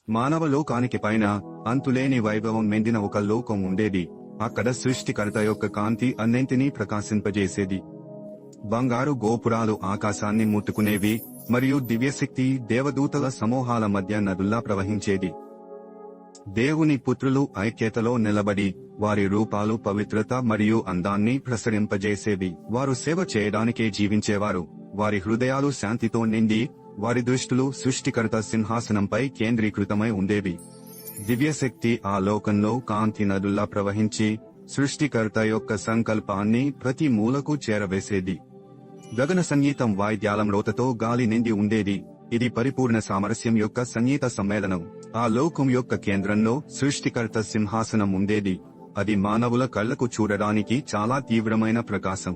మానవ లోకానికి పైన అంతులేని వైభవం మెండిన ఒక లోకం ఉండేది. అక్కడ సృష్టికర్త యొక్క కాంతి అన్నింటినీ ప్రకాశింపజేసేది. బంగారు గోపురాలు ఆకాశాన్ని ముట్టుకునేవి, మరియు దివ్యశక్తి దేవదూతల సమూహాల మధ్య నదుల్లా ప్రవహించేది. దేవుని పుత్రులు ఐక్యతలో నిలబడి వారి రూపాలు పవిత్రత మరియు అందాన్ని ప్రసరింపజేసేవి. వారు సేవ చేయడానికే జీవించేవారు. వారి హృదయాలు శాంతితో నిండి వారి దృష్టులు సృష్టికర్త సింహాసనంపై కేంద్రీకృతమై ఉండేవి. దివ్యశక్తి ఆ లోకంలో కాంతి నదుల్లా ప్రవహించి సృష్టికర్త యొక్క సంకల్పాన్ని ప్రతి మూలకు చేరవేసేది. గగన సంగీతం వాయిద్యాల మ్రోతతో గాలి నిండి ఉండేది. ఇది పరిపూర్ణ సామరస్యం యొక్క సంగీత సమ్మేళనం. ఆ లోకం యొక్క కేంద్రంలో సృష్టికర్త సింహాసనం ఉండేది. అది మానవుల కళ్లకు చూడడానికి చాలా తీవ్రమైన ప్రకాశం.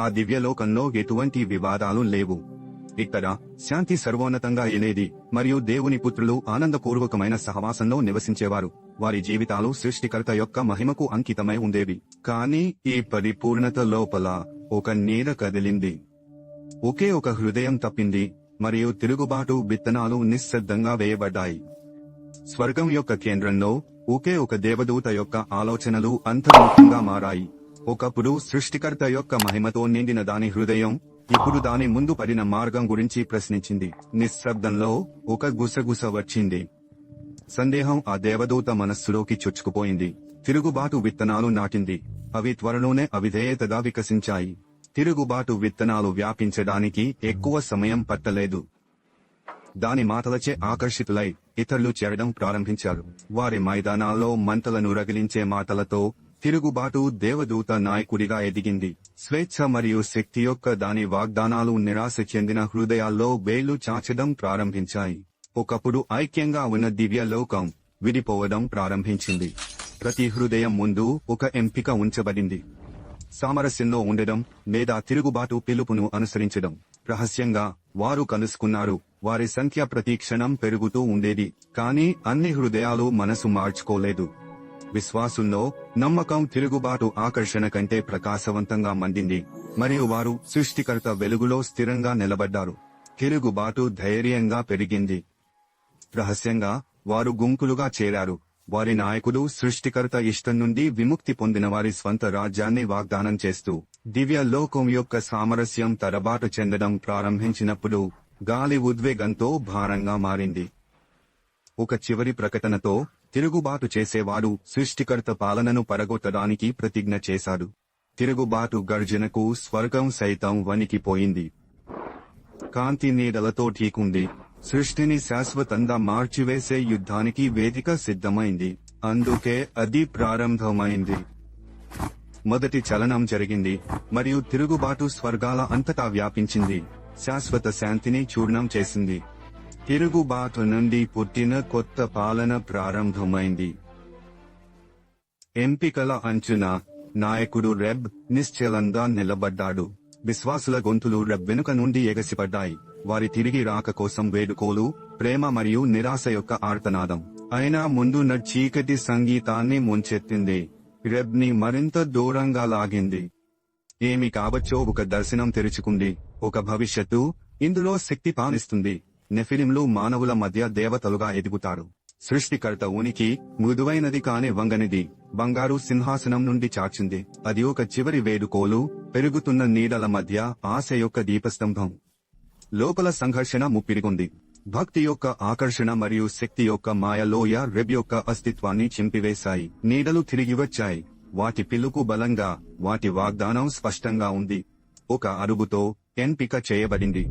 ఆ దివ్యలోకంలో ఎటువంటి వివాదాలు లేవు. ఇక్కడ శాంతి సర్వోన్నతంగా ఎలేది, మరియు దేవుని పుత్రులు ఆనందపూర్వకమైన సహవాసంలో నివసించేవారు. వారి జీవితాలు సృష్టికర్త యొక్క మహిమకు అంకితమై ఉండేవి. కానీ ఈ పరిపూర్ణత లోపల ఒక నీడ కదిలింది. ఒకే ఒక హృదయం తప్పింది, మరియు తిరుగుబాటు విత్తనాలు నిశ్శబ్దంగా వేయబడ్డాయి. స్వర్గం యొక్క కేంద్రంలో ఒకే ఒక దేవదూత యొక్క ఆలోచనలు అంతర్ముఖంగా మారాయి. ఒకప్పుడు సృష్టికర్త యొక్క మహిమతో నిండిన దాని హృదయం ఇప్పుడు దాని ముందు పడిన మార్గం గురించి ప్రశ్నించింది. నిశ్శబ్దంలో ఒక గుసగుస వచ్చింది. సందేహం ఆ దేవదూత మనస్సులోకి చొచ్చుకుపోయింది. తిరుగుబాటు విత్తనాలు నాటింది. అవి త్వరలోనే అవిధేయతగా వికసించాయి. తిరుగుబాటు విత్తనాలు వ్యాపించడానికి ఎక్కువ సమయం పట్టలేదు. దాని మాటలచే ఆకర్షితులై ఇతరులు చేరడం ప్రారంభించారు. వారి మైదానాల్లో మంటలను రగిలించే మాటలతో తిరుగుబాటు దేవదూత నాయకుడిగా ఎదిగింది. స్వేచ్ఛ మరియు శక్తి యొక్క దాని వాగ్దానాలు నిరాశ చెందిన హృదయాల్లో వేళ్లు చాచడం ప్రారంభించాయి. ఒకప్పుడు ఐక్యంగా ఉన్న దివ్య లోకం విడిపోవడం ప్రారంభించింది. ప్రతి హృదయం ముందు ఒక ఎంపిక ఉంచబడింది: సామరస్యంలో ఉండడం లేదా తిరుగుబాటు పిలుపును అనుసరించడం. రహస్యంగా వారు కలుసుకున్నారు. వారి సంఖ్య ప్రతి క్షణం పెరుగుతూ ఉండేది, కానీ అన్ని హృదయాలు మనసు మార్చుకోలేదు. విశ్వాసుల్లో నమ్మకం తిరుగుబాటు ఆకర్షణ కంటే ప్రకాశవంతంగా మండింది, మరియు వారు సృష్టికర్త వెలుగులో స్థిరంగా నిలబడ్డారు. తిరుగుబాటు ధైర్యంగా పెరిగింది. రహస్యంగా వారు గుంపులుగా చేరారు. వారి నాయకుడు సృష్టికర్త ఇష్టం నుండి విముక్తి పొందిన వారి స్వంత రాజ్యాన్ని వాగ్దానం చేస్తూ దివ్య లోకం యొక్క సామరస్యం తరబాటు చెందడం ప్రారంభించినప్పుడు గాలి ఉద్వేగంతో భారంగా మారింది. ఒక చివరి ప్రకటనతో తిరుగుబాటు చేసేవాడు సృష్టికర్త పాలనను పడగొట్టడానికి ప్రతిజ్ఞ చేశాడు. తిరుగుబాటు గర్జనకు స్వర్గం సైతం వణికిపోయింది. కాంతి నీడలతో ఢీకుంది. సృష్టిని శాశ్వతంగా మార్చివేసే యుద్ధానికి వేదిక సిద్ధమైంది. అందుకే అది ప్రారంభమైంది. మొదటి చలనం జరిగింది, మరియు తిరుగుబాటు స్వర్గాల అంతటా వ్యాపించింది. శాశ్వత శాంతిని చూర్ణం చేసింది. తిరుగుబాటు నుండి పుట్టిన కొత్త పాలన ప్రారంభమైంది. ఎంపికల అంచున నాయకుడు రెబ్ నిశ్చలంగా నిలబడ్డాడు. విశ్వాసుల గొంతులు రెబ్ వెనుక నుండి ఎగసిపడ్డాయి. వారి తిరిగి రాక కోసం వేడుకోలు, ప్రేమ మరియు నిరాశ యొక్క ఆర్తనాదం. అయినా ముందున్న చీకటి సంగీతాన్ని ముంచెత్తింది. రెబ్ ని మరింత దూరంగా లాగింది. ఏమి కావచ్చో ఒక దర్శనం తెరుచుకుంది. ఒక భవిష్యత్తు. ఇందులో శక్తి పానిస్తుంది. నెఫిలింలు మానవుల మధ్య దేవతలుగా ఎదుగుతారు. సృష్టికర్త ఉనికి మృదువైనది కాని వంగనిది. బంగారు సింహాసనం నుండి చాచింది. అది ఒక చివరి వేడుకోలు, పెరుగుతున్న నీడల మధ్య ఆశ యొక్క దీపస్తంభం. లోపల సంఘర్షణ ముప్పిరిగొంది. భక్తి యొక్క ఆకర్షణ మరియు శక్తి యొక్క మాయలోయ రెబ్ యొక్క అస్తిత్వాన్ని చింపివేశాయి. నీడలు తిరిగి వచ్చాయి. వాటి పిలుపు బలంగా, వాటి వాగ్దానం స్పష్టంగా ఉంది. ఒక అరుపుతో ఎంపిక చేయబడింది.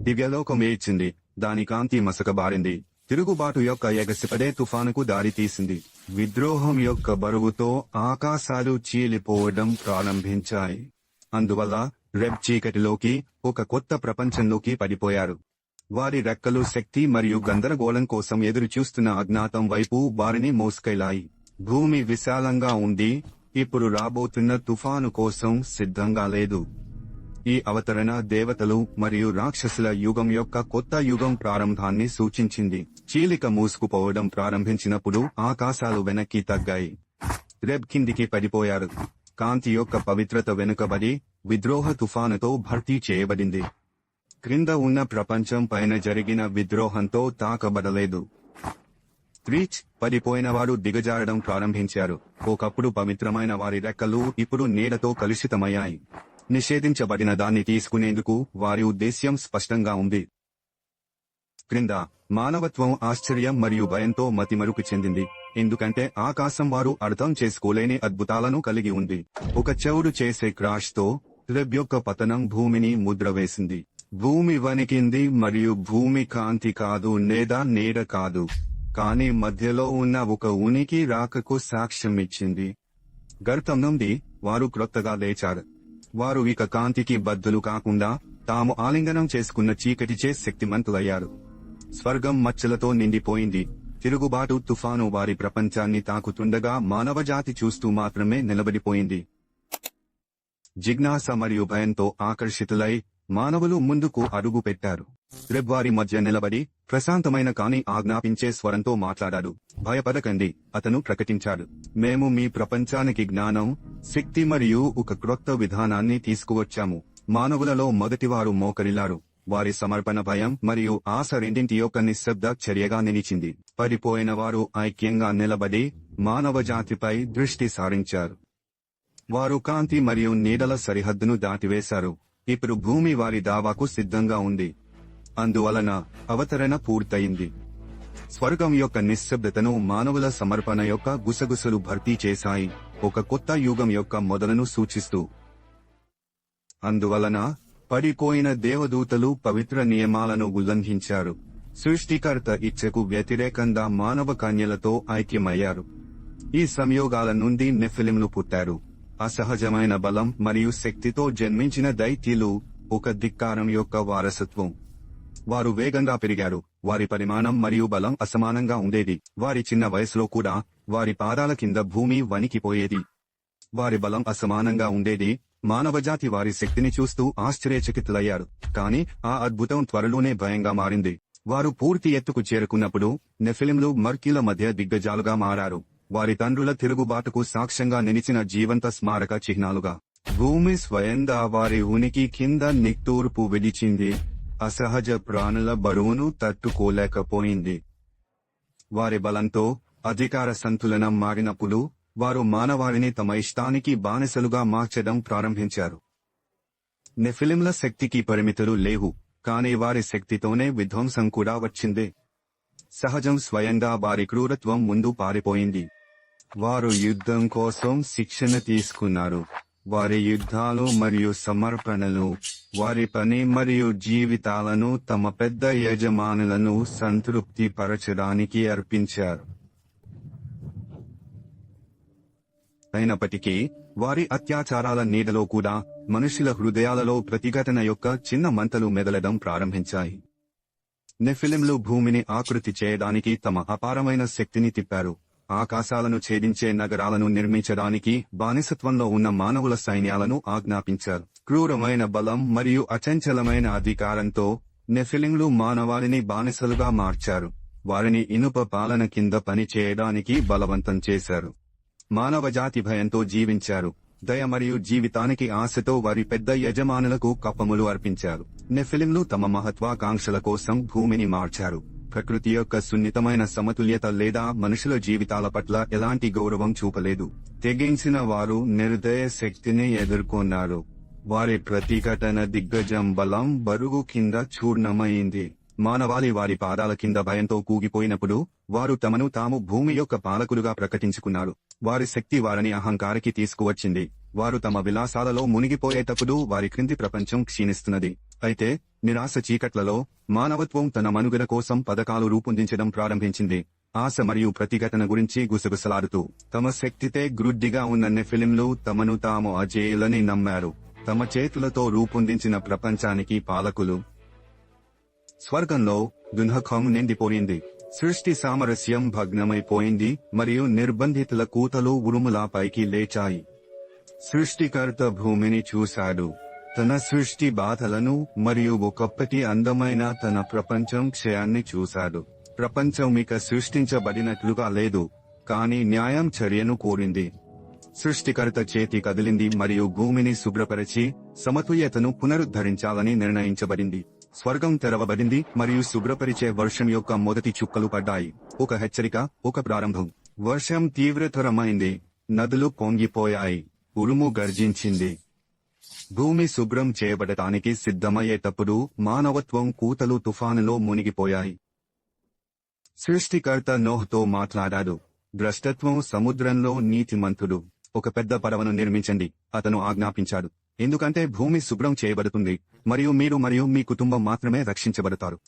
దివ్యలోకం ఏడ్చింది. దాని కాంతి మసకబారింది. తిరుగుబాటు యొక్క ఎగసిపడే తుఫానుకు దారితీసింది. విద్రోహం యొక్క బరువుతో ఆకాశాలు చీలిపోవడం ప్రారంభించాయి. అందువల్ల రెబ్ చీకటిలోకి, ఒక కొత్త ప్రపంచంలోకి పడిపోయారు. వారి రెక్కలు శక్తి మరియు గందరగోళం కోసం ఎదురుచూస్తున్న అజ్ఞాతం వైపు వారిని మోసుకెళ్లాయి. భూమి విశాలంగా ఉంది, ఇప్పుడు రాబోతున్న తుఫాను కోసం సిద్ధంగా లేదు. ఈ అవతరణ దేవతలు మరియు రాక్షసుల యుగం యొక్క కొత్త యుగం ప్రారంభాన్ని సూచించింది. చీలిక మూసుకుపోవడం ప్రారంభించినప్పుడు ఆకాశాలు వెనక్కి తగ్గాయి. రెబ్ కిందికి పడిపోయారు. కాంతి యొక్క పవిత్రత వెనుకబడి విద్రోహ తుఫానుతో భర్తీ చేయబడింది. క్రింద ఉన్న ప్రపంచం పైన జరిగిన విద్రోహంతో తాకబడలేదు. రీచ్ పడిపోయినవారు దిగజారడం ప్రారంభించారు. ఒకప్పుడు పవిత్రమైన వారి రెక్కలు ఇప్పుడు నీడతో కలుషితమయ్యాయి. నిషేధించబడిన దాన్ని తీసుకునేందుకు వారి ఉద్దేశ్యం స్పష్టంగా ఉంది. క్రింద మానవత్వం ఆశ్చర్యం మరియు భయంతో మతిమరుపు చెందింది, ఎందుకంటే ఆకాశం వారు అర్థం చేసుకోలేని అద్భుతాలను కలిగి ఉంది. ఒక చెవుడు చేసే క్రాష్ తో వెబ్ యొక్క పతనం భూమిని ముద్రవేసింది. భూమి వణికింది మరియు భూమి కాంతి కాదు లేదా నీడ కాదు, కానీ మధ్యలో ఉన్న ఒక ఉనికి రాకకు సాక్ష్యమిచ్చింది. గర్తం నుండి వారు క్రొత్తగా లేచారు. వారు ఇక కాంతికి బద్దులు కాకుండా తాము ఆలింగనం చేసుకున్న చీకటిచే శక్తిమంతులయ్యారు. స్వర్గం మచ్చలతో నిండిపోయింది. తిరుగుబాటు తుఫాను వారి ప్రపంచాన్ని తాకుతుండగా మానవజాతి చూస్తూ మాత్రమే నిలబడిపోయింది. జిజ్ఞాస మరియు భయంతో ఆకర్షితులై మానవులు ముందుకు అడుగు పెట్టారు. రెబ్ వారి మధ్య నిలబడి ప్రశాంతమైన కాని ఆజ్ఞాపించే స్వరంతో మాట్లాడాడు. భయపడకండి, అతను ప్రకటించాడు. మేము మీ ప్రపంచానికి జ్ఞానం, శక్తి మరియు ఒక క్రొత్త విధానాన్ని తీసుకువచ్చాము. మానవులలో మొదటివారు మోకరిల్లారు. వారి సమర్పణ భయం మరియు ఆశ రెండింటి యొక్క నిశ్శబ్ద చర్యగా నిలిచింది. పడిపోయిన వారు ఐక్యంగా నిలబడి మానవజాతిపై దృష్టి సారించారు. వారు కాంతి మరియు నీడల సరిహద్దును దాటివేశారు. ఇప్పుడు భూమి వారి దావాకు సిద్ధంగా ఉంది. అందువలన అవతరణ పూర్తయింది. స్వర్గం యొక్క నిశ్శబ్దతను మానవుల సమర్పణ యొక్క గుసగుసలు భర్తీ చేశాయి, ఒక కొత్త యుగం యొక్క మొదలను సూచిస్తూ. అందువలన పడిపోయిన దేవదూతలు పవిత్ర నియమాలను ఉల్లంఘించారు. సృష్టికర్త ఇచ్చకు వ్యతిరేకంగా మానవ కన్యలతో ఐక్యమయ్యారు. ఈ సంయోగాల నుండి నెఫిలింలు పుట్టారు. అసహజమైన బలం మరియు శక్తితో జన్మించిన దైత్యులు, ఒక ధిక్కారం యొక్క వారసత్వం. వారు వేగంగా పెరిగారు. వారి పరిమాణం మరియు బలం అసమానంగా ఉండేది. వారి చిన్న వయసులో కూడా వారి పాదాల కింద భూమి వణికిపోయేది. వారి బలం అసమానంగా ఉండేది. మానవజాతి వారి శక్తిని చూస్తూ ఆశ్చర్యచకితులయ్యారు. కాని ఆ అద్భుతం త్వరలోనే భయంగా మారింది. వారు పూర్తి ఎత్తుకు చేరుకున్నప్పుడు నెఫిలింలు మర్కీల మధ్య దిగ్గజాలుగా మారారు. వారి తండ్రుల తిరుగుబాటుకు సాక్ష్యంగా నిలిచిన జీవంత స్మారక చిహ్నాలుగా. భూమి స్వయంగా వారి ఉనికి కింద నిట్టూర్పు విడిచింది. అసహజ ప్రాణుల బరువును తట్టుకోలేకపోయింది. వారి బలంతో అధికార సంతులనం మారినప్పుడు వారు మానవాళిని తమ ఇష్టానికి బానిసలుగా మార్చడం ప్రారంభించారు. నెఫిలింల శక్తికి పరిమితులు లేవు, కానీ వారి శక్తితోనే విధ్వంసం కూడా వచ్చింది. సహజం స్వయంగా వారి క్రూరత్వం ముందు పారిపోయింది. వారు యుద్ధం కోసం శిక్షణ తీసుకున్నారు. వారి యుద్ధాలు మరియు సమర్పణలు, వారి పని మరియు జీవితాలను తమ పెద్ద యజమానులను సంతృప్తి పరచడానికి అర్పించారు. అయినప్పటికీ వారి అత్యాచారాల నీడలో కూడా మనుషుల హృదయాలలో ప్రతిఘటన యొక్క చిన్న మంటలు మెదలడం ప్రారంభించాయి. నెఫిలింలు భూమిని ఆకృతి చేయడానికి తమ అపారమైన శక్తిని తిప్పారు. ఆకాశాలను ఛేదించే నగరాలను నిర్మించడానికి బానిసత్వంలో ఉన్న మానవుల సైన్యాలను ఆజ్ఞాపించారు. క్రూరమైన బలం మరియు అచంచలమైన అధికారంతో నెఫిలింలు మానవాళిని బానిసలుగా మార్చారు. వారిని ఇనుప పాలన కింద పని చేయడానికి బలవంతం చేశారు. మానవజాతి భయంతో జీవించారు. దయ మరియు జీవితానికి ఆశతో వారి పెద్ద యజమానులకు కప్పములు అర్పించారు. నెఫిలింలు తమ మహత్వాకాంక్షల కోసం భూమిని మార్చారు. ప్రకృతి యొక్క సున్నితమైన సమతుల్యత లేదా మనుషుల జీవితాల పట్ల ఎలాంటి గౌరవం చూపలేదు. తెగించిన వారు నిర్దయ శక్తిని ఎదుర్కొన్నారు. వారి ప్రతిఘటన దిగ్గజం బలం బరువు కింద చూర్ణమైంది. మానవాళి వారి పాదాల కింద భయంతో కూగిపోయినప్పుడు వారు తమను తాము భూమి యొక్క పాలకులుగా ప్రకటించుకున్నారు. వారి శక్తి వారిని అహంకారికి తీసుకువచ్చింది. వారు తమ విలాసాలలో మునిగిపోయేటప్పుడు వారి క్రింది ప్రపంచం క్షీణిస్తున్నది. అయితే నిరాశ చీకట్లలో మానవత్వం తన మనుగడ కోసం పథకాలు రూపొందించడం ప్రారంభించింది. ఆశ మరియు ప్రతిఘటన గురించి గుసగుసలాడుతూ తమ శక్తితే గ్రుడ్డిగా ఉన్న నెఫిలింలు తమను తాము అజేయులని నమ్మారు. తమ చేతులతో రూపొందించిన ప్రపంచానికి పాలకులు. స్వర్గంలో దుఃఖం నిండిపోయింది. సృష్టి సామరస్యం భగ్నమైపోయింది మరియు నిర్బంధితుల కూతలు ఉరుములా పైకి లేచాయి. సృష్టికర్త భూమిని చూశాడు, తన సృష్టి బాధలను మరియు ఒకప్పటి అందమైన తన ప్రపంచం క్షయాన్ని చూశాడు. ప్రపంచం ఇక సృష్టించబడినట్లుగా లేదు, కానీ న్యాయం చర్యను కోరింది. సృష్టికర్త చేతి కదిలింది మరియు భూమిని శుభ్రపరిచి సమతుల్యతను పునరుద్ధరించాలని నిర్ణయించబడింది. స్వర్గం తెరవబడింది మరియు శుభ్రపరిచే వర్షం యొక్క మొదటి చుక్కలు పడ్డాయి. ఒక హెచ్చరిక, ఒక ప్రారంభం. వర్షం తీవ్రతరమైంది. నదులు పొంగిపోయాయి. ఉరుము గర్జించింది. భూమి శుభ్రం చేయబడటానికి సిద్ధమయ్యేటప్పుడు మానవత్వం కూతలు తుఫానులో మునిగిపోయాయి. సృష్టికర్త నోహ్తో మాట్లాడాడు. భ్రష్టత్వం సముద్రంలో నీతిమంతుడు. ఒక పెద్ద పడవను నిర్మించండి, అతను ఆజ్ఞాపించాడు. ఎందుకంటే భూమి శుభ్రం చేయబడుతుంది మరియు మీరు మరియు మీ కుటుంబం మాత్రమే రక్షించబడతారు.